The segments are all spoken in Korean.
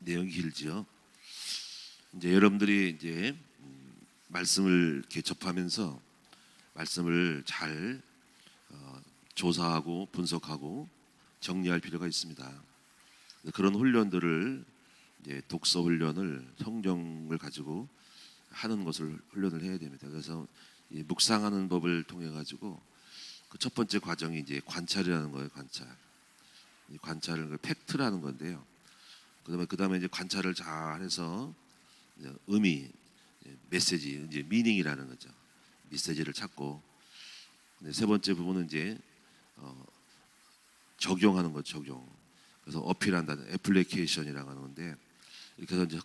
내용이 길지요. 이제 여러분들이 이제 말씀을 이렇게 접하면서 말씀을 잘 조사하고 분석하고 정리할 필요가 있습니다. 그런 훈련들을 이제 독서 훈련을 성경을 가지고 하는 것을 훈련을 해야 됩니다. 그래서 이 묵상하는 법을 통해 가지고 그 첫 번째 과정이 이제 관찰이라는 거예요. 관찰. 이 관찰을 팩트라는 건데요. 그다음에 이제 관찰을 잘 해서 의미, 메시지, 이제 미닝이라는 거죠. 메시지를 찾고, 세 번째 부분은 이제 적용하는 거 적용. 그래서 어필한다는 애플리케이션이라고 하는 건데, 이렇게 해서 이제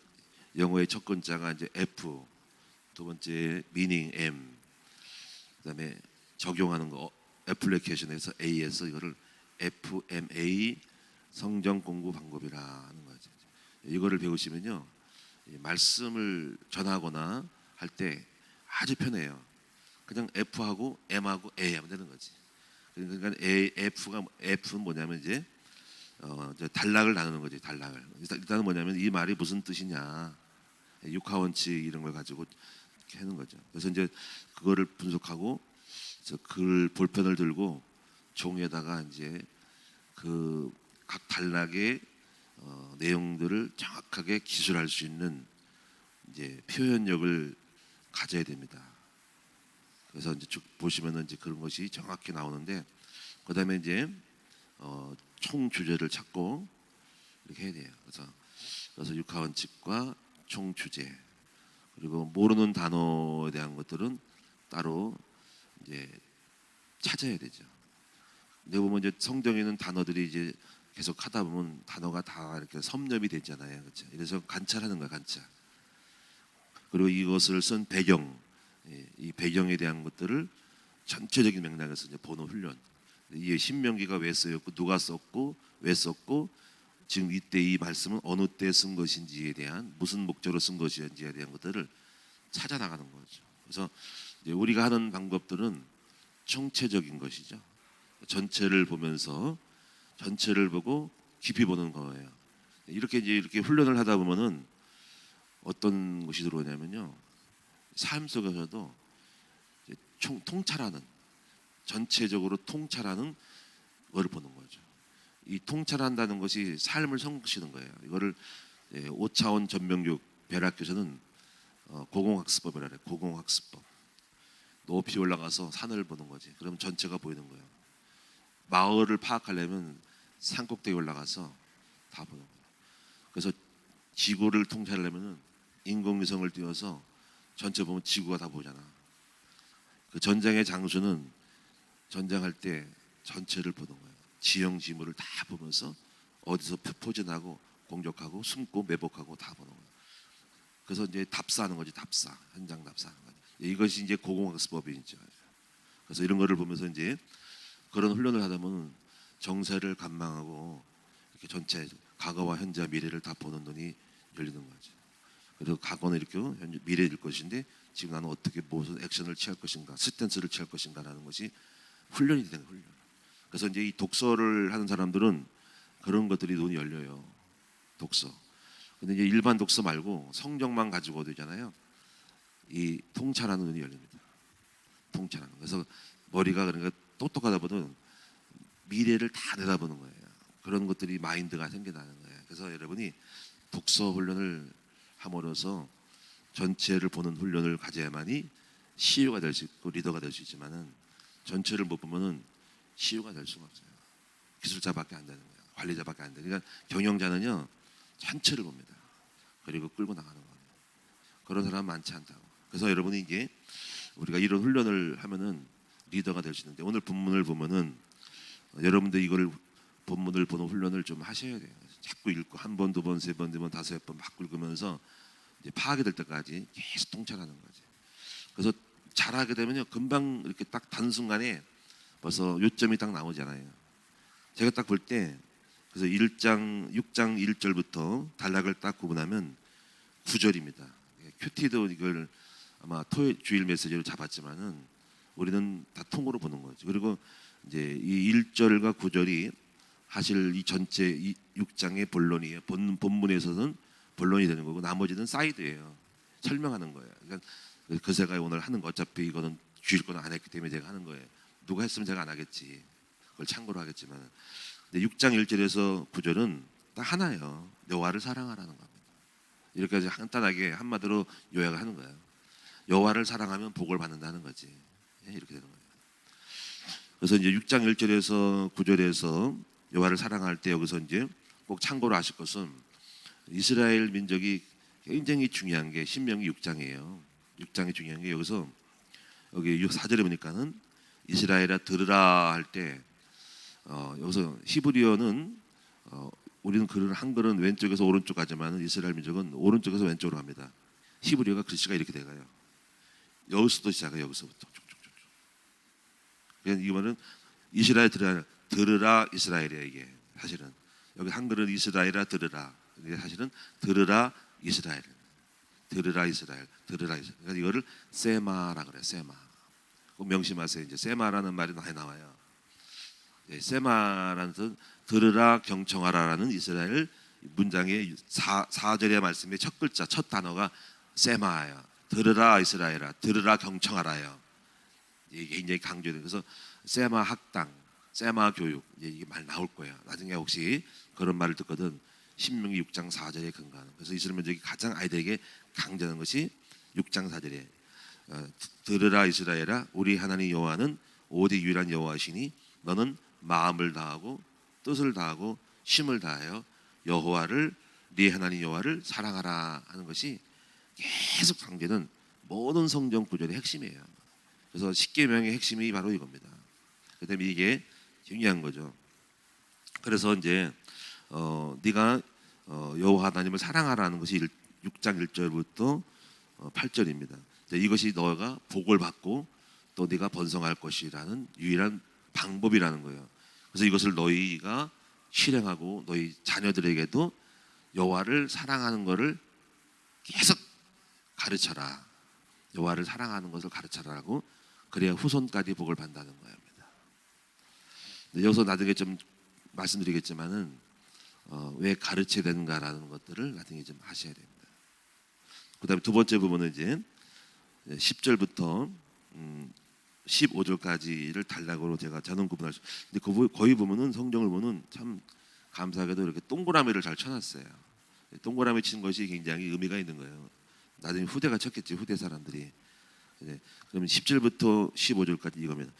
영어의 첫 글자가 이제 F, 두 번째 미닝 M, 그다음에 적용하는 거 애플리케이션에서 A에서 이거를 FMA 성경 공부 방법이라 하는 거죠. 이거를 배우시면요, 말씀을 전하거나 할 때 아주 편해요. 그냥 F하고 M하고 A 하면 되는 거지. 그러니까 F는 뭐냐면 이제 단락을 나누는 거지. 단락을. 일단은 뭐냐면 이 말이 무슨 뜻이냐, 육하원칙 이런 걸 가지고 이렇게 하는 거죠. 그래서 이제 그거를 분석하고 글 볼펜을 들고 종이에다가 이제 그 각 단락의 내용들을 정확하게 기술할 수 있는 이제 표현력을 가져야 됩니다. 그래서 이제 쭉 보시면은 이제 그런 것이 정확히 나오는데, 그다음에 이제 총 주제를 찾고 이렇게 해야 돼요. 그래서 육하원칙과 총 주제, 그리고 모르는 단어에 대한 것들은 따로 이제 찾아야 되죠. 근데 보면 이제 성경에 있는 단어들이 이제 계속 하다 보면 단어가 다 이렇게 섭렵이 되잖아요. 그렇죠? 이래서 관찰하는 거야, 관찰. 그리고 이것을 쓴 배경, 이 배경에 대한 것들을 전체적인 맥락에서 이제 보는 훈련. 이 신명기가 왜 쓰였고 누가 썼고 왜 썼고 지금 이때 이 말씀은 어느 때 쓴 것인지에 대한, 무슨 목적으로 쓴 것인지에 대한 것들을 찾아 나가는 거죠. 그래서 이제 우리가 하는 방법들은 총체적인 것이죠. 전체를 보면서 전체를 보고 깊이 보는 거예요. 이렇게 훈련을 하다 보면은 어떤 것이 들어오냐면요, 삶 속에서도 통찰하는, 전체적으로 통찰하는 것을 보는 거죠. 이 통찰한다는 것이 삶을 성취하는 거예요. 이거를 5차원 전명교육 벼락교에서는 고공학습법이라 해요. 고공학습법. 높이 올라가서 산을 보는 거지. 그럼 전체가 보이는 거예요. 마을을 파악하려면 산 꼭대기 올라가서 다 보는 거예요. 그래서 지구를 통찰하려면 인공위성을 띄워서 전체 보면 지구가 다 보잖아. 그 전쟁의 장수는 전쟁할 때 전체를 보는 거예요. 지형지물을 다 보면서 어디서 포진하고 공격하고 숨고 매복하고 다 보는 거예요. 그래서 이제 답사하는 거지. 답사, 현장 답사하는 거죠. 이것이 이제 고공학습법이죠. 그래서 이런 거를 보면서 이제 그런 훈련을 하다 보면 정세를 관망하고 이렇게 전체 과거와 현재와 미래를 다 보는 눈이 열리는 거죠. 그리고 과거는 이렇게 미래일 것인데 지금 나는 어떻게 무슨 액션을 취할 것인가, 스탠스를 취할 것인가라는 것이 훈련이 되는 훈련. 그래서 이제 이 독서를 하는 사람들은 그런 것들이 눈이 열려요. 독서. 근데 이제 일반 독서 말고 성경만 가지고 되잖아요. 이 통찰하는 눈이 열립니다. 통찰하는. 그래서 머리가 그러니까 똑똑하다 보면 미래를 다 내다보는 거예요. 그런 것들이 마인드가 생겨나는 거예요. 그래서 여러분이 독서 훈련을 함으로써 전체를 보는 훈련을 가져야만이 CEO가 될 수 있고 리더가 될 수 있지만은 전체를 못 보면은 CEO가 될 수가 없어요. 기술자밖에 안 되는 거예요. 관리자밖에 안 되는. 그러니까 경영자는요, 전체를 봅니다. 그리고 끌고 나가는 거예요. 그런 사람 많지 않다고. 그래서 여러분이 이게 우리가 이런 훈련을 하면은 리더가 될 수 있는데, 오늘 본문을 보면은 여러분들 이걸 본문을 보는 훈련을 좀 하셔야 돼요. 자꾸 읽고 한 번, 두 번, 세 번, 네 번, 다섯 번 막 읽으면서 이제 파악이 될 때까지 계속 통찰하는 거지. 그래서 잘하게 되면요, 금방 이렇게 딱 단순간에 벌써 요점이 딱 나오잖아요. 제가 딱 볼 때 그래서 6장 1절부터 단락을 딱 구분하면 9절입니다. 큐티도 이걸 아마 주일 메시지로 잡았지만은 우리는 다 통으로 보는 거죠. 그리고 이제 이 1절과 9절이 하실 이 전체 이 6장의 본론이에요. 본문에서는 본론이 되는 거고 나머지는 사이드예요. 설명하는 거예요. 그러니까 그새가 오늘 하는 거 어차피 이거는 주일 거는 안 했기 때문에 제가 하는 거예요. 누가 했으면 제가 안 하겠지. 그걸 참고로 하겠지만. 근데 6장 1절에서 9절은 딱 하나예요. 여호와를 사랑하라는 겁니다. 이렇게 간단하게 한마디로 요약을 하는 거예요. 여호와를 사랑하면 복을 받는다는 거지. 이렇게 되는 거예요. 그래서 이제 6장 1절에서 9절에서 여호와를 사랑할 때 여기서 이제 꼭 참고로 하실 것은 이스라엘 민족이 굉장히 중요한 게 신명기 6장이에요. 6장이 중요한 게 여기서 여기 4절에 보니까는 이스라엘아 들으라 할 때 여기서 히브리어는 우리는 글을 한글은 왼쪽에서 오른쪽 가지만 이스라엘 민족은 오른쪽에서 왼쪽으로 합니다. 히브리어가 글씨가 이렇게 돼가요. 여기서부터 시작해요. 여기서부터 쭉쭉쭉. 그래서 이 말은 이스라엘 들으라 이스라엘이야 이게 사실은. 여기 한글은 이스라엘아 들으라. 이게 사실은 들으라 이스라엘. 들으라 이스라엘. 들으라 이스라엘. 그러니까 이거를 세마라 그래. 세마. 꼭 명심하세요. 이제 세마라는 말이 많이 나와요. 세마라는 뜻은 들으라 경청하라라는 이스라엘 문장의 4절의 말씀의 첫 글자 첫 단어가 세마예요. 들으라 이스라엘아. 들으라 경청하라요. 이게 굉장히 강조돼요. 그래서 세마 학당, 세마 교육 이게 말 나올 거예요. 나중에 혹시 그런 말을 듣거든 신명기 6장 4절에 근거하는. 그래서 이스라엘 민족이 가장 아이들에게 강조하는 것이 6장 4절에 들으라 이스라엘아 우리 하나님 여호와는 오직 유일한 여호와시니 너는 마음을 다하고 뜻을 다하고 힘을 다하여 여호와를 네 하나님 여호와를 사랑하라 하는 것이 계속 강조되는 모든 성경 구절의 핵심이에요. 그래서 십계명의 핵심이 바로 이겁니다. 그다음에 이게 중요한 거죠. 그래서 이제 네가 여호와 하나님을 사랑하라는 것이 6장 1절부터 8절입니다. 이것이 너가 복을 받고 또 네가 번성할 것이라는 유일한 방법이라는 거예요. 그래서 이것을 너희가 실행하고 너희 자녀들에게도 여호와를 사랑하는 것을 계속 가르쳐라. 여호와를 사랑하는 것을 가르쳐라라고 그래야 후손까지 복을 받는다는 겁니다. 여기서 나중에 좀 말씀드리겠지만은 왜 가르쳐야 되는가라는 것들을 나중에 좀 하셔야 됩니다. 그다음에 두 번째 부분은 이제 10절부터 15절까지를 단락으로 제가 저는 구분할 수. 근데 거의 보면은 성경을 보면 참 감사하게도 이렇게 동그라미를 잘 쳐놨어요. 동그라미 친 것이 굉장히 의미가 있는 거예요. 나중에 후대가 쳤겠지 후대 사람들이. 그러면 10절부터 15절까지 이거면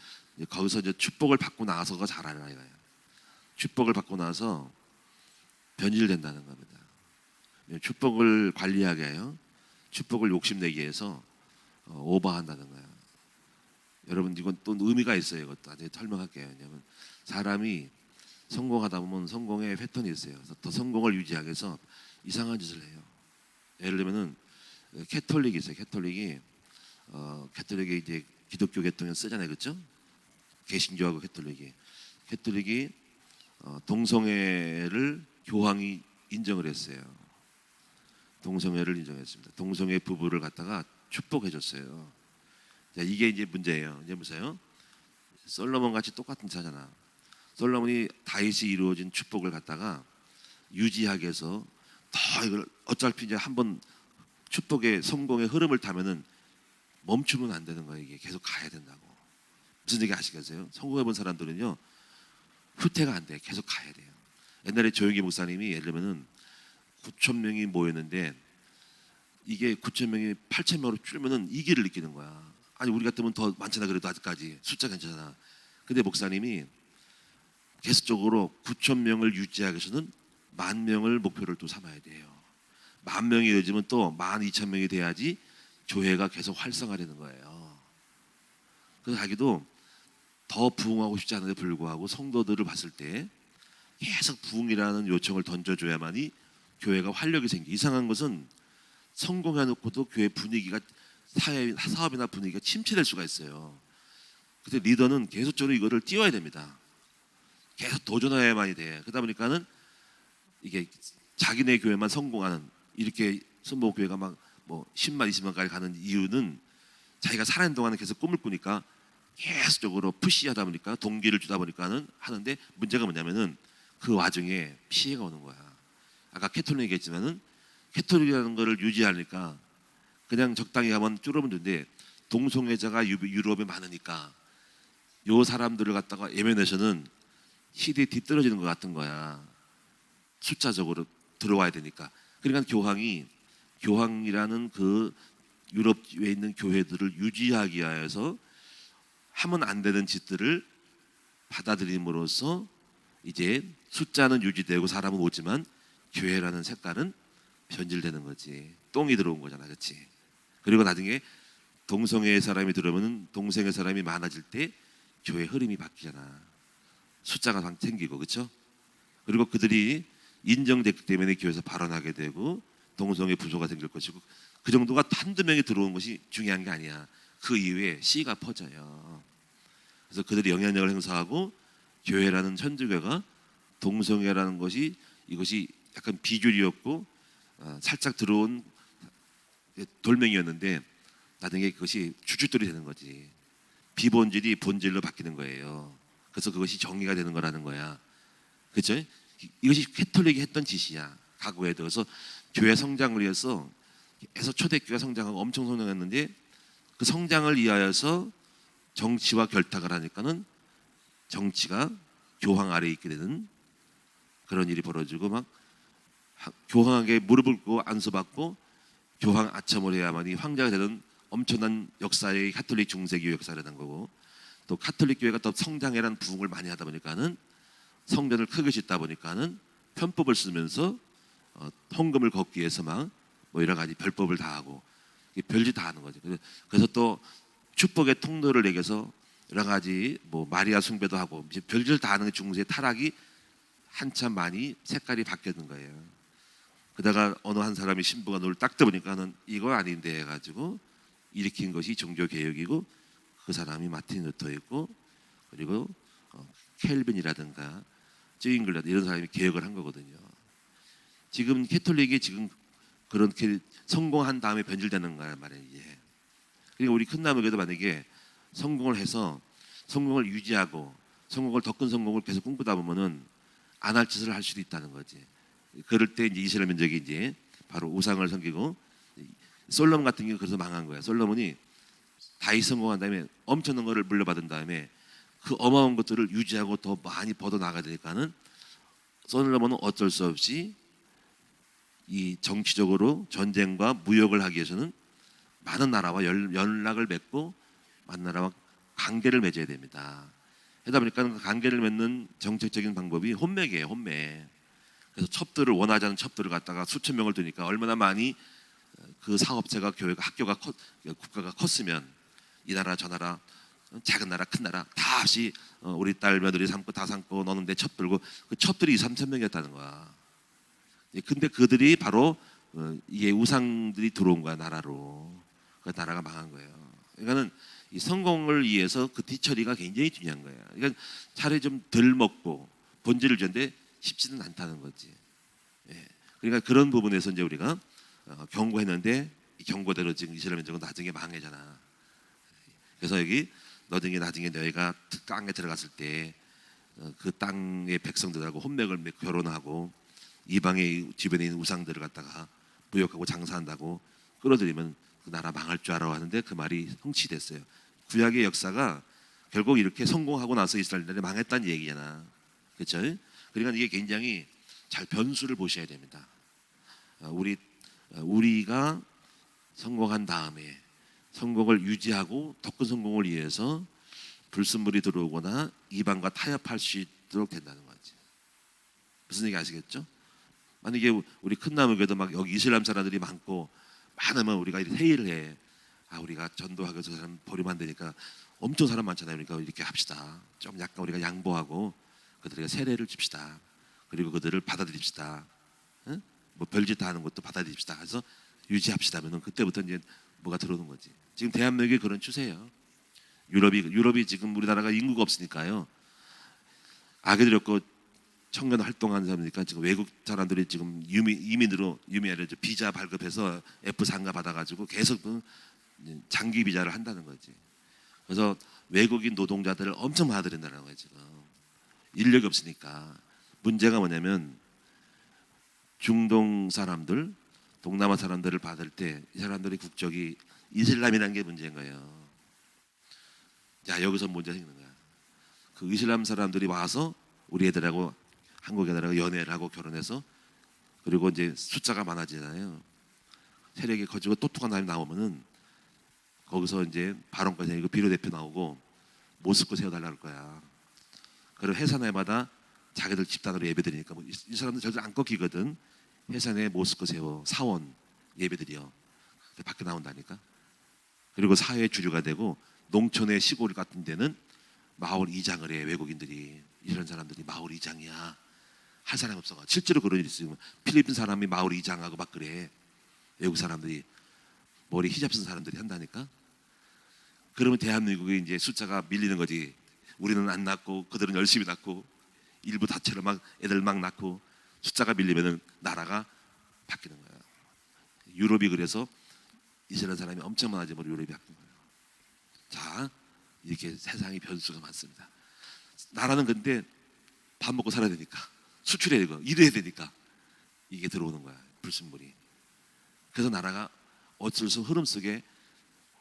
거기서 이제 축복을 받고 나서가 잘 알아야 해요. 축복을 받고 나서 변질된다는 겁니다. 축복을 관리하게 해요. 축복을 욕심내게 해서 오버한다는 거예요. 여러분 이건 또 의미가 있어요. 이것도 나중에 설명할게요. 왜냐하면 사람이 성공하다 보면 성공의 패턴이 있어요. 그래서 더 성공을 유지하기 위해서 이상한 짓을 해요. 예를 들면은 캐톨릭이 있어요. 캐톨릭이 이제 기독교 계통에 쓰잖아요, 그렇죠? 개신교하고 캐톨릭이 동성애를 교황이 인정을 했어요. 동성애를 인정했습니다. 동성애 부부를 갖다가 축복해줬어요. 자, 이게 이제 문제예요. 이제 보세요. 솔로몬 같이 똑같은 차잖아. 솔로몬이 다윗이 이루어진 축복을 갖다가 유지하기 위해서 더 이걸 어차피 이제 한번 축복의 성공의 흐름을 타면은 멈추면 안 되는 거예요. 이게 계속 가야 된다고. 무슨 얘기 아시겠어요? 성공해본 사람들은요 후퇴가 안 돼. 계속 가야 돼요. 옛날에 조용기 목사님이 예를 들면은 9,000명이 모였는데 이게 9,000명이 8,000명으로 줄면은 이기를 느끼는 거야. 아니 우리 같으면 더 많잖아. 그래도 아직까지 숫자 괜찮아. 근데 목사님이 계속적으로 9,000명을 유지하기 위해서는 10,000명을 목표를 또 삼아야 돼요. 10,000명이 이어지면 또 12,000명이 돼야지 교회가 계속 활성화되는 거예요. 그래서 자기도 더 부흥하고 싶지 않은데 불구하고 성도들을 봤을 때 계속 부흥이라는 요청을 던져줘야만이 교회가 활력이 생기. 이상한 것은 성공해놓고도 교회 분위기가 사업이나 분위기가 침체될 수가 있어요. 그때 리더는 계속적으로 이거를 띄워야 됩니다. 계속 도전해야만이 돼. 그러다 보니까는 이게 자기네 교회만 성공하는 이렇게 선보 교회가 막 뭐 10만 20만까지 가는 이유는 자기가 살아있는 동안은 계속 꿈을 꾸니까 계속적으로 푸시하다 보니까 동기를 주다 보니까는 하는데 문제가 뭐냐면은 그 와중에 피해가 오는 거야. 아까 캐톨릭 얘기했지만은 캐톨릭이라는 거를 유지하니까 그냥 적당히 가면 줄어면 되는데 동성애자가 유럽에 많으니까 요 사람들을 갖다가 예면에서는 시대에 뒤떨어지는 것 같은 거야. 숫자적으로 들어와야 되니까. 그러니까 교황이라는 그 유럽에 있는 교회들을 유지하기 위해서 하면 안 되는 짓들을 받아들임으로써 이제 숫자는 유지되고 사람은 오지만 교회라는 색깔은 변질되는 거지. 똥이 들어온 거잖아, 그렇지? 그리고 나중에 동성애의 사람이 들어오면 동성애 사람이 많아질 때 교회 흐름이 바뀌잖아. 숫자가 생기고, 그렇죠? 그리고 그들이 인정됐기 때문에 교회에서 발언하게 되고 동성애 부조가 생길 것이고, 그 정도가 한두 명이 들어온 것이 중요한 게 아니야. 그 이후에 씨가 퍼져요. 그래서 그들이 영향력을 행사하고 교회라는 천주교가 동성애라는 것이 이것이 약간 비주류였고 살짝 들어온 돌멩이였는데 나중에 그것이 주춧돌이 되는 거지. 비본질이 본질로 바뀌는 거예요. 그래서 그것이 정의가 되는 거라는 거야. 그렇죠? 이것이 캐톨릭이 했던 짓이야. 과거에 들어서 교회 성장을 위해서 계속 초대교회가 성장하고 엄청 성장했는데 그 성장을 위하여서 정치와 결탁을 하니까는 정치가 교황 아래에 있게 되는 그런 일이 벌어지고 막 교황에게 무릎을 꿇고 안수받고 교황 아첨을 해야만이 황제가 되는 엄청난 역사의 카톨릭 중세기의 역사라는 거고, 또 카톨릭 교회가 또 성장이라는 부흥을 많이 하다 보니까는 성전을 크게 짓다 보니까는 편법을 쓰면서 헌금을 걷기 위해서 막 뭐 여러 가지 별법을 다 하고 별짓 다 하는 거죠. 그래서 또 축복의 통로를 내게서 여러 가지 뭐 마리아 숭배도 하고 별짓 다 하는 중세의 타락이 한참 많이 색깔이 바뀌는 거예요. 그러다가 어느 한 사람이 신부가 눈을 딱 떠보니까는 이거 아닌데 해가지고 일으킨 것이 종교 개혁이고, 그 사람이 마틴 루터였고, 그리고 켈빈이라든가 쯔잉글라드 이런 사람이 개혁을 한 거거든요. 지금 캐톨릭이 지금 그렇게 성공한 다음에 변질되는 거야 말이에요. 그러니까 우리 큰나무교도 만약에 성공을 해서 성공을 유지하고 성공을 더 큰 성공을 계속 꿈꾸다 보면은 안 할 짓을 할 수도 있다는 거지. 그럴 때 이제 이스라엘 민족이 이제 바로 우상을 섬기고, 솔로몬 같은 경우 그래서 망한 거야. 솔로몬이 다윗 성공한 다음에 엄청난 거를 물려받은 다음에 그 어마어마한 것들을 유지하고 더 많이 벗어 나가야 되니까는 솔로몬은 어쩔 수 없이 이 정치적으로 전쟁과 무역을 하기 위해서는 많은 나라와 연락을 맺고 많은 나라와 관계를 맺어야 됩니다. 하다 보니까 그 관계를 맺는 정책적인 방법이 혼맥이에요. 혼맥. 그래서 첩들을 원하지 않는 첩들을 갖다가 수천 명을 두니까 얼마나 많이 그 사업체가 교회가 학교가 국가가 컸으면 이 나라 저 나라 작은 나라 큰 나라 다 없이 우리 딸 며느리 삼고 다 삼고 너는 내 첩 들고 그 첩들이 2, 3천 명이었다는 거야. 근데 그들이 바로 이게 우상들이 들어온 거야 나라로. 그 나라가 망한 거예요. 그러니까는 이 성공을 위해서 그 뒤처리가 굉장히 중요한 거예요. 그러니까 차라리 좀 덜 먹고 본질을 주는데 쉽지는 않다는 거지. 예. 그러니까 그런 부분에서 이제 우리가 경고했는데 이 경고대로 지금 이스라엘 민족은 나중에 망해잖아. 그래서 여기 너희가 나중에 너희가 땅에 들어갔을 때 그 땅의 백성들하고 혼맥을 맺고 결혼하고 이방의 주변에 있는 우상들을 갖다가 무역하고 장사한다고 끌어들이면 그 나라 망할 줄 알아 하는데 그 말이 성취됐어요. 구약의 역사가 결국 이렇게 성공하고 나서 이스라엘이 망했다는 얘기잖아. 그렇죠? 그러니까 이게 굉장히 잘 변수를 보셔야 됩니다. 우리가 성공한 다음에 성공을 유지하고 더 큰 성공을 위해서 불순물이 들어오거나 이방과 타협할 수 있도록 된다는 거지. 무슨 얘기 아시겠죠? 만약에 우리 큰나무교도 막 여기 이슬람 사람들이 많고 많으면 우리가 회의를 해. 우리가 전도하고 저 사람 버리면 안 되니까 엄청 사람 많잖아요. 그러니까 이렇게 합시다. 좀 약간 우리가 양보하고 그들에게 세례를 줍시다. 그리고 그들을 받아들입시다. 응? 뭐 별짓 다 하는 것도 받아들입시다. 그래서 유지합시다면은 그때부터 이제 뭐가 들어오는 거지. 지금 대한민국이 그런 추세예요. 유럽이 지금 우리나라가 인구가 없으니까요. 아기들 없고 청년 활동하는 사람이니까 지금 외국 사람들이 지금 이민으로 비자 발급해서 F3가 받아가지고 계속 장기 비자를 한다는 거지. 그래서 외국인 노동자들을 엄청 받아들인다는 거예요 지금. 인력이 없으니까 문제가 뭐냐면 중동 사람들, 동남아 사람들을 받을 때 이 사람들의 국적이 이슬람이라는 게 문제인 거예요. 자, 여기서 문제가 생기는 거야. 그 이슬람 사람들이 와서 우리 애들하고 한국 애들하고 연애를 하고 결혼해서 그리고 이제 숫자가 많아지잖아요. 세력이 커지고 똑똑한 사람이 나오면은 거기서 이제 발언까지 생기고 비례대표 나오고 모스크 세워달라는 거야. 그리고 회사 내마다 자기들 집단으로 예배드리니까 뭐 이 사람들 절대 안 꺾이거든. 회사 내 모스크 세워 사원 예배드려 밖에 나온다니까. 그리고 사회 주류가 되고 농촌의 시골 같은 데는 마을 이장을 해. 외국인들이 이런 사람들이 마을 이장이야. 할 사람이 없어. 실제로 그런 일이 있어요. 필리핀 사람이 마을 이장하고 막 그래. 외국 사람들이 머리 히잡 쓴 사람들이 한다니까. 그러면 대한민국이 이제 숫자가 밀리는 거지. 우리는 안 낳고 그들은 열심히 낳고 일부 다처럼 막 애들 막 낳고 숫자가 밀리면은 나라가 바뀌는 거야. 유럽이 그래서 이스라엘 사람이 엄청 많아지면 유럽이 바뀐 거예요. 자, 이렇게 세상이 변수가 많습니다. 나라는 근데 밥 먹고 살아야 되니까 수출해야 되고 일해야 되니까 이게 들어오는 거야. 불순물이. 그래서 나라가 어쩔 수 없이 흐름 속에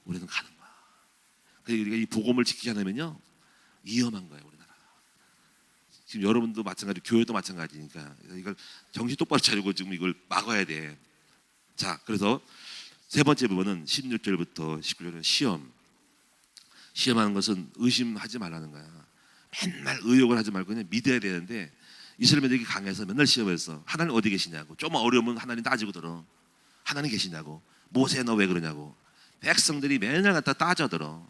우리는 가는 거야. 그래서 우리가 이 복음을 지키지 않으면요 위험한 거예요. 우리나라. 지금 여러분도 마찬가지, 교회도 마찬가지니까 이걸 정신 똑바로 차리고 지금 이걸 막아야 돼. 자, 그래서 세 번째 부분은 16절부터 19절은 시험하는 것은 의심하지 말라는 거야. 맨날 의욕을 하지 말고 그냥 믿어야 되는데 이스라엘이 강해서 맨날 시험했어. 하나님 어디 계시냐고. 좀 어려우면 하나님 따지고 들어. 하나님 계시냐고. 모세 너 왜 그러냐고. 백성들이 맨날 갖다 따져들어.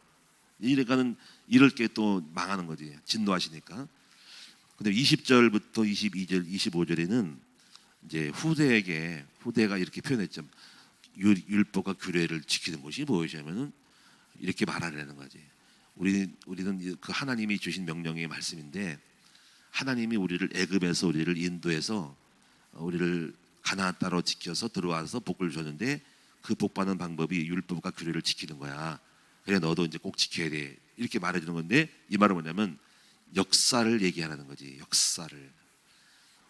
이러니까는 이럴 게 또 망하는 거지. 진노하시니까. 근데 20절부터 22절, 25절에는 이제 후대가 이렇게 표현했죠. 율법과 규례를 지키는 것이 무엇이냐면은 이렇게 말하려는 거지. 우리는 그 하나님이 주신 명령의 말씀인데 하나님이 우리를 애굽에서 우리를 인도해서 우리를 가나안 땅으로 지켜서 들어와서 복을 줬는데 그 복 받는 방법이 율법과 규례를 지키는 거야. 그래 너도 이제 꼭 지켜야 돼. 이렇게 말해주는 건데 이 말은 뭐냐면 역사를 얘기하라는 거지. 역사를.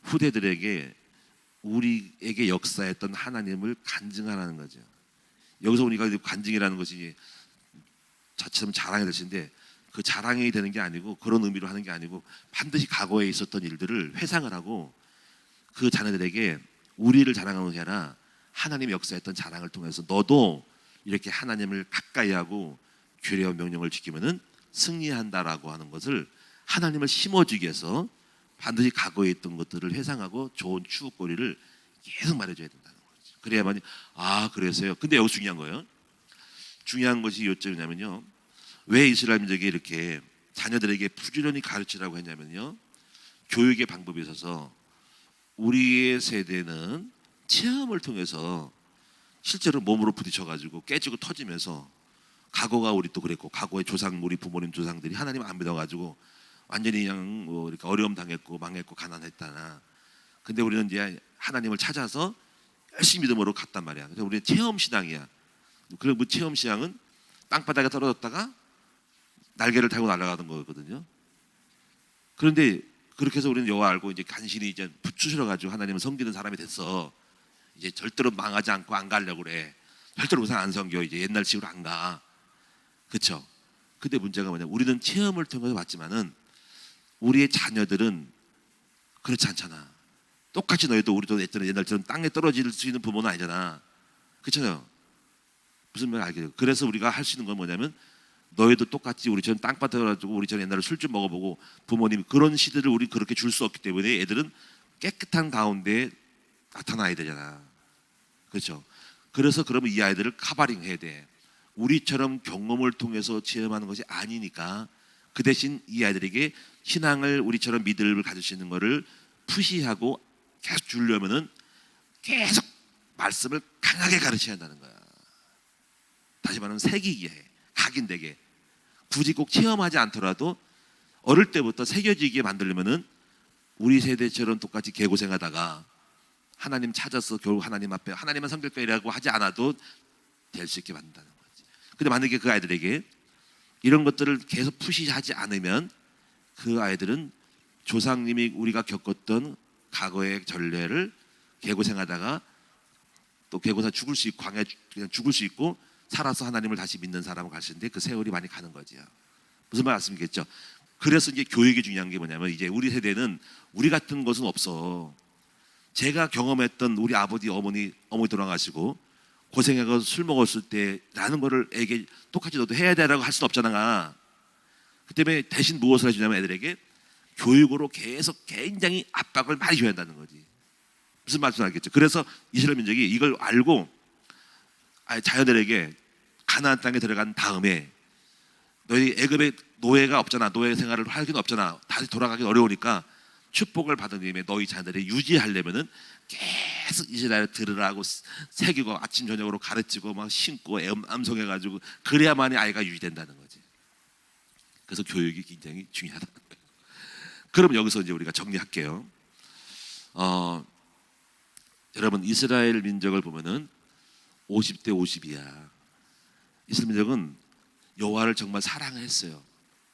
후대들에게 우리에게 역사했던 하나님을 간증하라는 거죠. 여기서 우리가 간증이라는 것이 자칫하면 자랑이 될 텐데 그 자랑이 되는 게 아니고 그런 의미로 하는 게 아니고 반드시 과거에 있었던 일들을 회상을 하고 그 자녀들에게 우리를 자랑하는 게 아니라 하나님의 역사했던 자랑을 통해서 너도 이렇게 하나님을 가까이 하고 규례와 명령을 지키면은 승리한다라고 하는 것을 하나님을 심어주기 위해서 반드시 과거에 있던 것들을 회상하고 좋은 추억거리를 계속 말해줘야 된다는 거죠. 그래야만이 그래서요. 근데 여기 중요한 거예요. 중요한 것이 요점이냐면요. 왜 이스라엘 민족이 이렇게 자녀들에게 부지런히 가르치라고 했냐면요. 교육의 방법에 있어서 우리의 세대는 체험을 통해서 실제로 몸으로 부딪혀가지고 깨지고 터지면서 과거가 우리 또 그랬고 과거의 조상 우리 부모님 조상들이 하나님 안 믿어가지고 완전히 그냥 뭐 이렇게 어려움 당했고 망했고 가난했다나. 근데 우리는 이제 하나님을 찾아서 열심히 믿음으로 갔단 말이야. 그래서 우리는 체험 신앙이야. 그리고 그 체험 신앙은 땅바닥에 떨어졌다가 날개를 달고 날아가는 거거든요. 그런데 그렇게 해서 우리는 여호와 알고 이제 간신히 이제 붙이셔 가지고 하나님을 섬기는 사람이 됐어. 이제 절대로 망하지 않고 안 가려고 그래. 절대로 우상 안 섬겨. 이제 옛날식으로 안 가. 그렇죠? 근데 문제가 뭐냐? 우리는 체험을 통해서 봤지만은 우리의 자녀들은 그렇지 않잖아. 똑같이 너희도 우리도 옛날처럼 땅에 떨어질 수 있는 부모는 아니잖아. 그렇잖아요. 무슨 말 알겠어요? 그래서 우리가 할 수 있는 건 뭐냐면 너희도 똑같이 우리처럼 땅밭에 가지고 우리처럼 옛날에 술 좀 먹어보고 부모님 그런 시대를 우리 그렇게 줄 수 없기 때문에 애들은 깨끗한 가운데 나타나야 되잖아. 그렇죠? 그래서 그러면 이 아이들을 카바링 해야 돼. 우리처럼 경험을 통해서 체험하는 것이 아니니까 그 대신 이 아이들에게 신앙을 우리처럼 믿음을 가질 수 있는 것을 푸시하고 계속 주려면은 계속 말씀을 강하게 가르쳐야 한다는 거야. 다시 말하면 새기게 해. 각인되게. 굳이 꼭 체험하지 않더라도 어릴 때부터 새겨지게 만들려면은 우리 세대처럼 똑같이 개고생하다가 하나님 찾아서 결국 하나님 앞에 하나님만 섬길 거라고 하지 않아도 될 수 있게 만든다는 거지. 근데 만약에 그 아이들에게 이런 것들을 계속 푸시하지 않으면 그 아이들은 조상님이 우리가 겪었던 과거의 전례를 개고생하다가 또 개고사 죽을 수 있고 광야 그냥 죽을 수 있고 살아서 하나님을 다시 믿는 사람을 가시는데 그 세월이 많이 가는 거지요. 무슨 말씀이겠죠? 그래서 이제 교육이 중요한 게 뭐냐면 이제 우리 세대는 우리 같은 것은 없어. 제가 경험했던 우리 아버지 어머니 돌아가시고 고생하고 술 먹었을 때라는 거를 애에게 똑같이 너도 해야 되라고 할 수는 없잖아. 그 때문에 대신 무엇을 해주냐면 애들에게 교육으로 계속 굉장히 압박을 많이 줘야 한다는 거지. 무슨 말씀 알겠죠? 그래서 이스라엘 민족이 이걸 알고 자녀들에게 가나안 땅에 들어간 다음에 너희 애굽에 노예가 없잖아. 노예 생활을 할 수는 없잖아. 다시 돌아가기 어려우니까 축복을 받은 뒤에 너희 자녀들이 유지하려면은 계속 이스라엘 들으라고 새기고 아침 저녁으로 가르치고 막 신고 암송해가지고 그래야만이 아이가 유지된다는 거지. 그래서 교육이 굉장히 중요하다. 그럼 여기서 이제 우리가 정리할게요. 여러분 이스라엘 민족을 보면은 50대 50이야. 이스라엘 민족은 여호와를 정말 사랑했어요.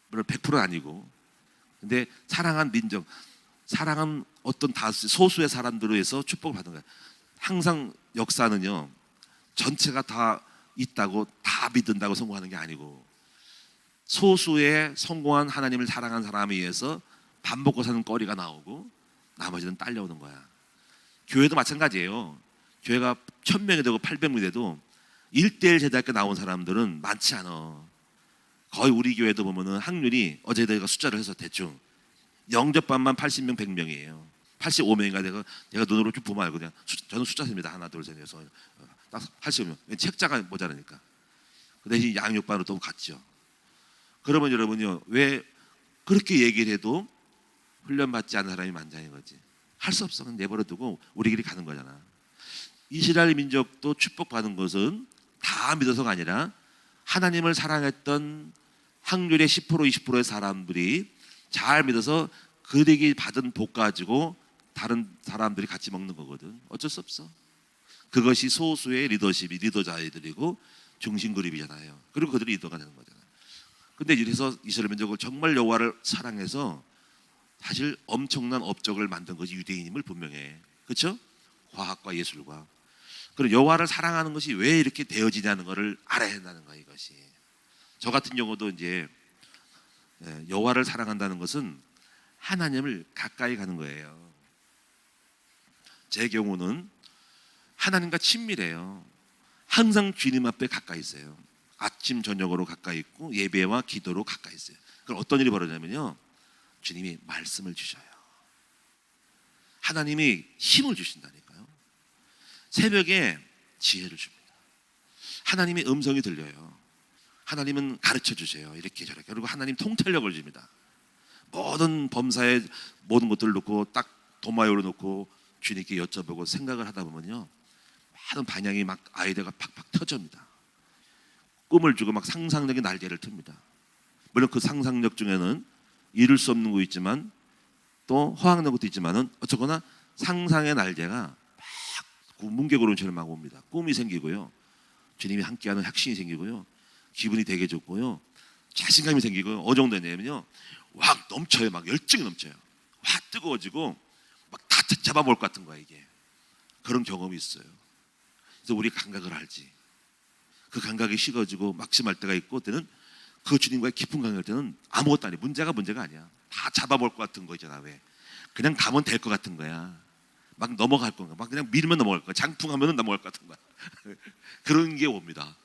물론 100%는 아니고. 근데 사랑한 민족, 사랑한 어떤 다수 소수의 사람들로 해서 축복을 받는 거야. 항상 역사는요 전체가 다 있다고 다 믿는다고 성공하는 게 아니고 소수의 성공한 하나님을 사랑한 사람에 의해서 밥 먹고 사는 거리가 나오고 나머지는 딸려오는 거야. 교회도 마찬가지예요. 교회가 1000명이 되고 800명이 돼도 1:1 제대학교 나온 사람들은 많지 않아. 거의 우리 교회도 보면은 확률이 어제 내가 숫자를 해서 대충 영접반만 80명 100명이에요 85명인가 내가 눈으로 쭉 보면 알고 그냥 저는 숫자 셉니다. 하나 둘 셋 해서 딱 80명. 책자가 모자라니까. 그 대신 양육반으로 또 갔죠. 그러면 여러분요 왜 그렇게 얘기를 해도 훈련받지 않은 사람이 만장인 거지. 할 수 없어. 그냥 내버려두고 우리끼리 가는 거잖아. 이스라엘 민족도 축복받은 것은 다 믿어서가 아니라 하나님을 사랑했던 확률의 10% 20%의 사람들이 잘 믿어서 그들에게 받은 복 가지고 다른 사람들이 같이 먹는 거거든. 어쩔 수 없어. 그것이 소수의 리더십이 리더자들이고 중심 그룹이잖아요. 그리고 그들이 리더가 되는 거잖아요. 근데 이래서 이스라엘 민족을 정말 여호와를 사랑해서 사실 엄청난 업적을 만든 것이 유대인임을 분명해. 그렇죠? 과학과 예술과. 그리고 여호와를 사랑하는 것이 왜 이렇게 되어지냐는 것을 알아야 한다는 거야. 이것이. 저 같은 경우도 이제 여호와를 사랑한다는 것은 하나님을 가까이 가는 거예요. 제 경우는 하나님과 친밀해요. 항상 주님 앞에 가까이 있어요. 아침 저녁으로 가까이 있고 예배와 기도로 가까이 있어요. 그럼 어떤 일이 벌어지냐면요 주님이 말씀을 주셔요. 하나님이 힘을 주신다니까요. 새벽에 지혜를 줍니다. 하나님의 음성이 들려요. 하나님은 가르쳐 주세요. 이렇게 저렇게. 그리고 하나님 통찰력을 줍니다. 모든 범사의 모든 것들을 놓고 딱 도마요로 놓고 주님께 여쭤보고 생각을 하다 보면요 많은 방향이 막 아이디어가 팍팍 터집니다. 꿈을 주고 막 상상력의 날개를 틉니다. 물론 그 상상력 중에는 이룰 수 없는 것도 있지만 또 허황된 것도 있지만은 어쨌거나 상상의 날개가 막 뭉게구름처럼 막 옵니다. 꿈이 생기고요. 주님이 함께하는 확신이 생기고요. 기분이 되게 좋고요. 자신감이 생기고요. 어느 정도 되냐면요. 확 넘쳐요. 막 열정이 넘쳐요. 확 뜨거워지고 막 다 잡아볼 것 같은 거야 이게. 그런 경험이 있어요. 그래서 우리 감각을 알지. 그 감각이 식어지고 막심할 때가 있고 때는 그 주님과의 깊은 관계일 때는 아무것도 아니야. 문제가 아니야. 다 잡아볼 것 같은 거 있잖아. 왜? 그냥 가면 될 것 같은 거야. 막 넘어갈 건가. 막 그냥 밀면 넘어갈 거야. 장풍하면 넘어갈 것 같은 거야. 그런 게 옵니다.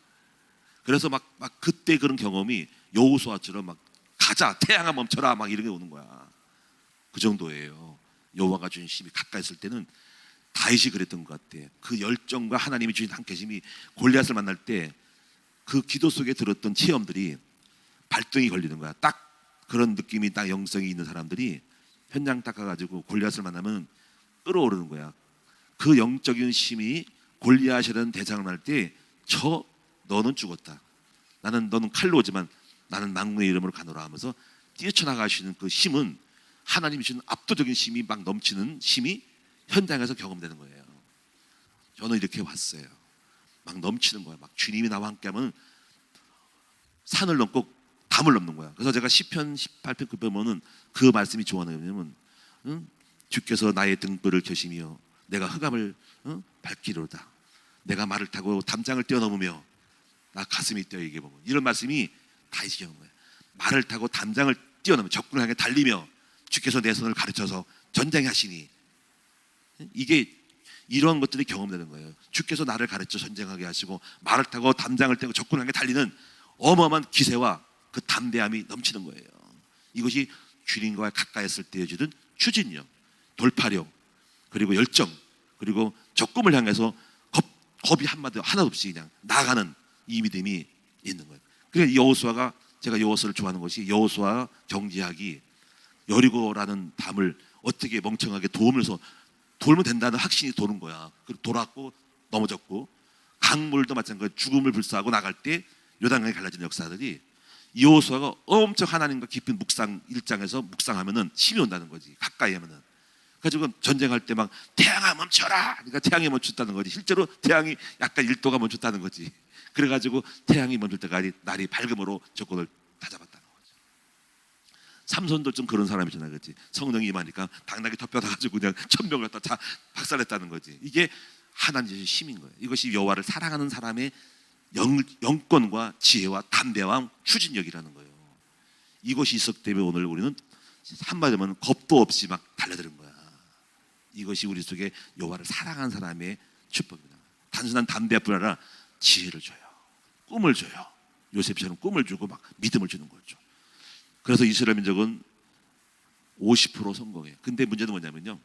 그래서 막 그때 그런 경험이 여호수아처럼 막 가자 태양아 멈춰라 막 이런 게 오는 거야. 그 정도예요. 여호와가 주신 힘이 가까이 있을 때는 다윗이 그랬던 것 같아. 그 열정과 하나님이 주신 함께심이 골리앗을 만날 때 그 기도 속에 들었던 체험들이 발등이 걸리는 거야. 딱 그런 느낌이 딱 영성이 있는 사람들이 현장 딱 가가지고 골리앗을 만나면 끌어오르는 거야. 그 영적인 힘이 골리앗이라는 대상을 만날 때 너는 죽었다. 너는 칼로 오지만 나는 망군의 이름으로 가노라 하면서 뛰쳐나가시는 그 힘은 하나님이 주는 압도적인 힘이 막 넘치는 힘이 현장에서 경험되는 거예요. 저는 이렇게 왔어요. 막 넘치는 거예요. 막 주님이 나와 함께하면 산을 넘고 담을 넘는 거야. 그래서 제가 시편 18편 그 보면은 그 말씀이 좋아하는 거냐면, 응? 주께서 나의 등불을 켜시며 내가 흑암을 밝히리로다. 내가 말을 타고 담장을 뛰어넘으며 나 가슴이 뛰어. 이게 보면 이런 말씀이 다윗이 경험한 거예요. 말을 타고 담장을 뛰어넘으며 적군을 향해 달리며 주께서 내 손을 가르쳐서 전쟁하시니. 이게 이런 것들이 경험되는 거예요. 주께서 나를 가르쳐 전쟁하게 하시고 말을 타고 담장을 떼고 적군을 향해 달리는 어마어마한 기세와 그 담대함이 넘치는 거예요. 이것이 주님과 가까이 있을 때 주는 추진력, 돌파력, 그리고 열정, 그리고 적군을 향해서 겁이 한마디 하나도 없이 그냥 나가는 이 믿음이 있는 거예요. 그래서 여호수아가, 제가 여호수아를 좋아하는 것이 여호수아 정지하기 여리고라는 담을 어떻게 멍청하게 도우면서 돌면 된다는 확신이 도는 거야. 그리고 돌았고 넘어졌고, 강물도 마찬가지로 죽음을 불사하고 나갈 때 요단강에 갈라진 역사들이 여호수아가 엄청 하나님과 깊은 묵상 일장에서 묵상하면은 힘이 온다는 거지. 가까이 하면은. 그래가지고 전쟁할 때 막 태양아 멈춰라. 그러니까 태양이 멈췄다는 거지. 실제로 태양이 약간 1도가 멈췄다는 거지. 그래가지고 태양이 멈출 때까지 날이 밝음으로 적군을 다 잡았다는 거지. 삼손도 좀 그런 사람이잖아, 그렇지? 성령이 임하니까 당나귀 덮여가지고 그냥 1000명을 다 박살냈다는 거지. 이게 하나님의 힘인 거예요. 이것이 여호와를 사랑하는 사람의 영권과 지혜와 담대와 추진력이라는 거예요. 이것이 있었기 때문에 오늘 우리는 한마디로 하면 겁도 없이 막 달려드는 거야. 이것이 우리 속에 여호와를 사랑하는 사람의 축복입니다. 단순한 담대뿐 아니라 지혜를 줘요. 꿈을 줘요. 요셉처럼 꿈을 주고 막 믿음을 주는 거죠. 그래서 이스라엘 민족은 50% 성공해요. 근데 문제는 뭐냐면요,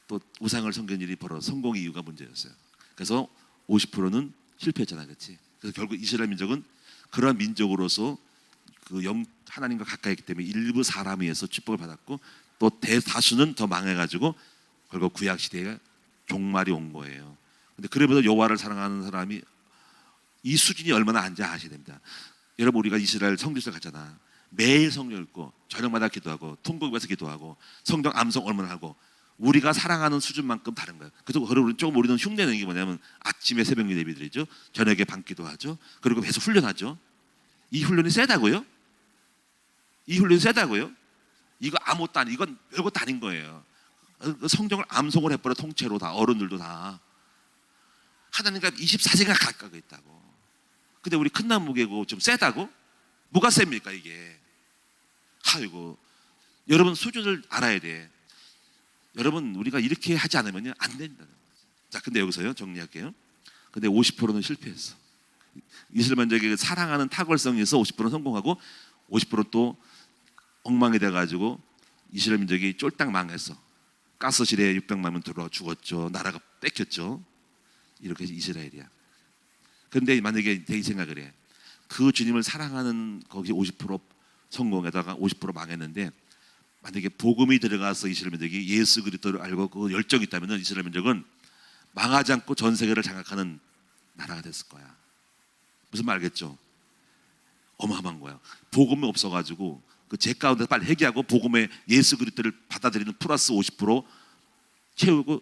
또 우상을 섬기는 일이 벌어서 성공의 이유가 문제였어요. 그래서 50%는 실패했잖아, 그렇지? 그래서 결국 이스라엘 민족은 그러한 민족으로서 그 하나님과 가까이 있기 때문에 일부 사람에 의해서 축복을 받았고, 또 대다수는 더 망해가지고 결국 구약 시대에 종말이 온 거예요. 근데 그래도 여호와를 사랑하는 사람이 이 수준이 얼마나 안지 아셔야 됩니다. 여러분, 우리가 이스라엘 성지서 갔잖아. 매일 성경 읽고 저녁마다 기도하고 통곡에서 기도하고 성경 암송 얼마나 하고, 우리가 사랑하는 수준만큼 다른 거예요. 그래서 우리는 조금 우리는 흉내내는 게 뭐냐면 아침에 새벽 예배 드리죠. 저녁에 밤기도하죠. 그리고 계속 훈련하죠. 이 훈련이 세다고요? 이 훈련이 세다고요? 이거 아무것도 아니, 이건 별것도 아닌 거예요. 성경을 암송을 해버려. 통째로 다, 어른들도 다 하나님과 24시간 가까이 있다고. 근데 우리 큰 나무 무게고 좀 세다고? 뭐가 셉니까 이게? 아이고, 여러분 수준을 알아야 돼. 여러분, 우리가 이렇게 하지 않으면 안 된다는 거죠. 자, 근데 여기서요 정리할게요. 근데 50%는 실패했어. 이스라엘 민족이 사랑하는 탁월성에서 50%는 성공하고 50%는 또 엉망이 돼가지고 이스라엘 민족이 쫄딱 망했어. 가스실에 600만 명 들어와 죽었죠. 나라가 뺏겼죠. 이렇게 이스라엘이야. 그런데 만약에 내 생각을 해. 그 주님을 사랑하는 거기 50% 성공에다가 50% 망했는데, 만약에 복음이 들어가서 이스라엘 민족이 예수 그리스도를 알고 그 열정이 있다면 이스라엘 민족은 망하지 않고 전 세계를 장악하는 나라가 됐을 거야. 무슨 말 알겠죠? 어마어마한 거야. 복음이 없어가지고 그 죄 가운데 빨리 회개하고 복음의 예수 그리스도를 받아들이는 플러스 50% 채우고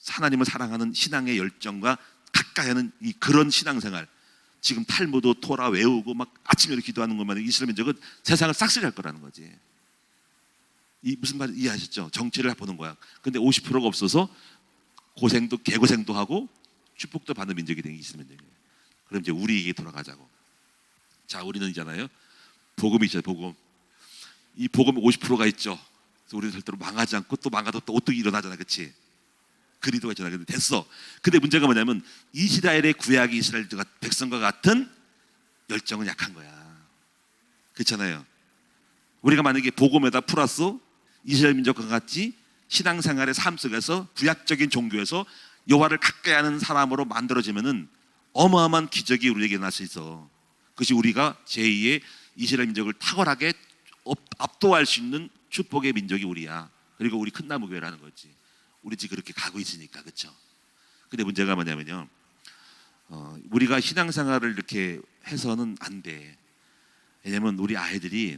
하나님을 사랑하는 신앙의 열정과 가까이하는 이 그런 신앙생활. 지금 탈무드 토라 외우고 막 아침에 기도하는 것만 이스라엘 민족은 세상을 싹쓸이할 거라는 거지. 이 무슨 말 이해하셨죠? 정치를 보는 거야. 근데 50%가 없어서 고생도 개고생도 하고 축복도 받는 민족이 된 게 이스라엘 민족이에요. 그럼 이제 우리에게 돌아가자고. 자, 우리는 있잖아요. 복음이 있잖아요. 복음. 이 복음이 50%가 있죠. 그래서 우리는 절대로 망하지 않고 또 망가도 또 어떻게 일어나잖아, 그렇지? 그리도가 있잖아. 근데 됐어. 근데 문제가 뭐냐면 이스라엘의 구약이 이스라엘 백성과 같은 열정은 약한 거야. 그렇잖아요. 우리가 만약에 복음에다 플러스 이스라엘 민족과 같이 신앙생활의 삶 속에서 구약적인 종교에서 여호와를 가까이 하는 사람으로 만들어지면은 어마어마한 기적이 우리에게 일어날 수 있어. 그것이 우리가 제2의 이스라엘 민족을 탁월하게 압도할 수 있는 축복의 민족이 우리야. 그리고 우리 큰 나무 교회라는 거지. 우리 지금 그렇게 가고 있으니까, 그렇죠? 근데 문제가 뭐냐면요, 우리가 신앙생활을 이렇게 해서는 안 돼. 왜냐면 우리 아이들이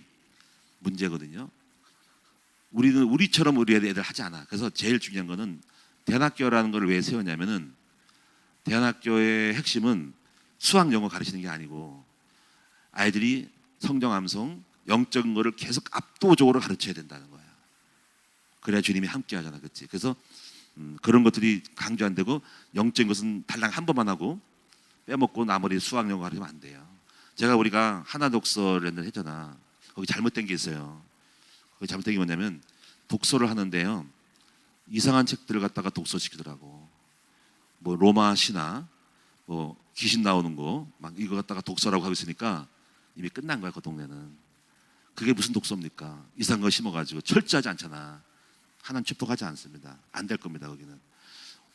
문제거든요. 우리는 우리처럼 우리 애들 하지 않아. 그래서 제일 중요한 거는 대안학교라는 걸 왜 세웠냐면은, 대안학교의 핵심은 수학 영어 가르치는 게 아니고 아이들이 성경 암송, 영적인 거를 계속 압도적으로 가르쳐야 된다는 거야. 그래야 주님이 함께 하잖아. 그렇지? 그래서 그런 것들이 강조 안 되고 영적인 것은 달랑 한 번만 하고 빼먹고 나머지 수학영어 가르치면 안 돼요. 우리가 하나 독서를 했잖아. 거기 잘못된 게 있어요. 거기 잘못된 게 뭐냐면 독서를 하는데요. 이상한 책들을 갖다가 독서시키더라고. 뭐 로마 신화, 뭐 귀신 나오는 거 막 이거 갖다가 독서라고 하고 있으니까 이미 끝난 거야. 그 동네는. 그게 무슨 독서입니까? 이상한 거 심어가지고 철저하지 않잖아. 하나님 축복하지 않습니다. 안 될 겁니다. 거기는.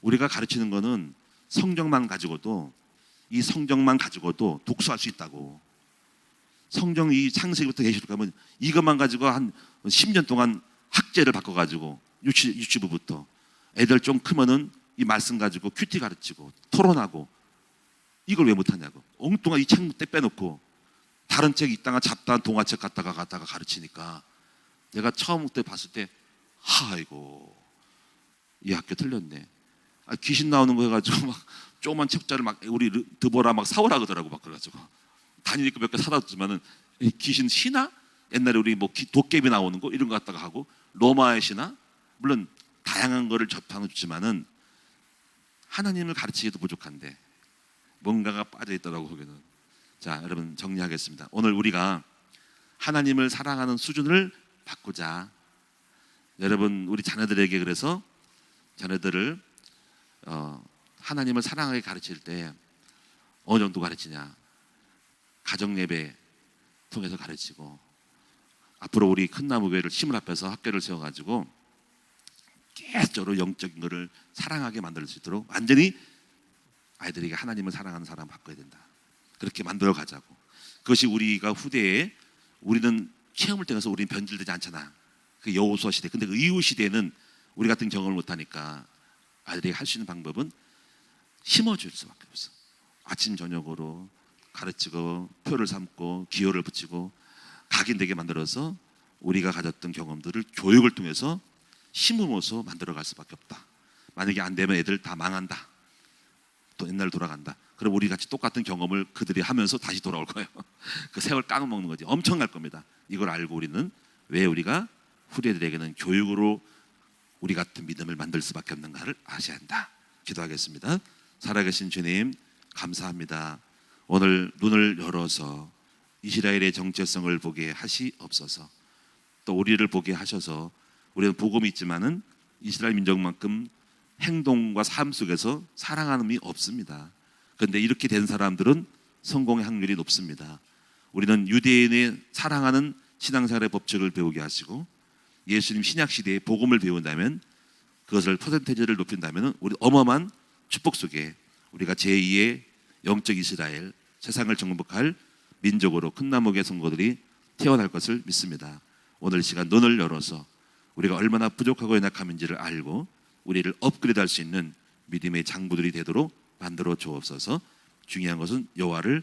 우리가 가르치는 거는 성경만 가지고도 이 성경만 가지고도 독서할 수 있다고. 성경 이 창세기부터 계시록 가면 이것만 가지고 한 10년 동안 학제를 바꿔가지고 유치부부터 애들 좀 크면은 이 말씀 가지고 큐티 가르치고 토론하고 이걸 왜 못하냐고. 엉뚱한 이 책 때 빼놓고 다른 책 있다가 잡다한 동화책 갖다가 가르치니까 내가 처음 때 봤을 때 아이고 이 학교 틀렸네. 귀신 나오는 거 해가지고 막 조그만 책자를 막 우리 드보라 막 사오라 그러더라고. 막 그래가지고 다니니까 몇 개 사다 줬지만은 귀신 신화 옛날에 우리 뭐 도깨비 나오는 거 이런 거 갖다가 하고 로마의 신화 물론 다양한 거를 접하는 주지만은 하나님을 가르치기도 부족한데 뭔가가 빠져 있더라고. 거기는. 자, 여러분 정리하겠습니다. 오늘 우리가 하나님을 사랑하는 수준을 바꾸자. 여러분 우리 자녀들에게 그래서 자녀들을 하나님을 사랑하게 가르칠 때 어느 정도 가르치냐. 가정 예배 통해서 가르치고 앞으로 우리 큰나무교회를 심을 앞에서 학교를 세워가지고 계속적으로 영적인 것을 사랑하게 만들 수 있도록 완전히 아이들에게 하나님을 사랑하는 사람 바꿔야 된다. 그렇게 만들어 가자고. 그것이 우리가 후대에 우리는 체험을 통해서 우리는 변질되지 않잖아. 그 여호수아 시대. 근데 그 이후 시대는 우리 같은 경험을 못하니까 아이들에게 할 수 있는 방법은 심어줄 수밖에 없어. 아침 저녁으로 가르치고 표를 삼고 기호를 붙이고 각인되게 만들어서 우리가 가졌던 경험들을 교육을 통해서 심으면서 만들어갈 수밖에 없다. 만약에 안 되면 애들 다 망한다. 또 옛날로 돌아간다. 그럼 우리 같이 똑같은 경험을 그들이 하면서 다시 돌아올 거예요. 그 세월 까먹는 거지. 엄청날 겁니다. 이걸 알고 우리는 왜 우리가 후대들에게는 교육으로 우리 같은 믿음을 만들 수밖에 없는가를 아셔야 한다. 기도하겠습니다. 살아계신 주님 감사합니다. 오늘 눈을 열어서 이스라엘의 정체성을 보게 하시옵소서. 또 우리를 보게 하셔서 우리는 복음이 있지만은 이스라엘 민족만큼 행동과 삶 속에서 사랑하는 이 없습니다. 그런데 이렇게 된 사람들은 성공의 확률이 높습니다. 우리는 유대인의 사랑하는 신앙생활의 법칙을 배우게 하시고 예수님 신약 시대의 복음을 배운다면 그것을 퍼센테이지를 높인다면 우리 어마어마한 축복 속에 우리가 제2의 영적 이스라엘 세상을 정복할 민족으로 큰나무교회 성도들이 태어날 것을 믿습니다. 오늘 시간 눈을 열어서 우리가 얼마나 부족하고 연약함인지를 알고 우리를 업그레이드할 수 있는 믿음의 장부들이 되도록 만들어 주옵소서. 중요한 것은 여호와를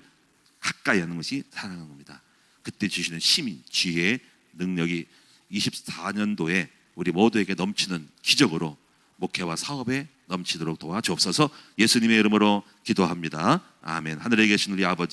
가까이 하는 것이 사랑하는 겁니다. 그때 주시는 시민, 지혜의 능력이 24년도에 우리 모두에게 넘치는 기적으로 목회와 사업에 넘치도록 도와주옵소서. 예수님의 이름으로 기도합니다. 아멘. 하늘에 계신 우리 아버지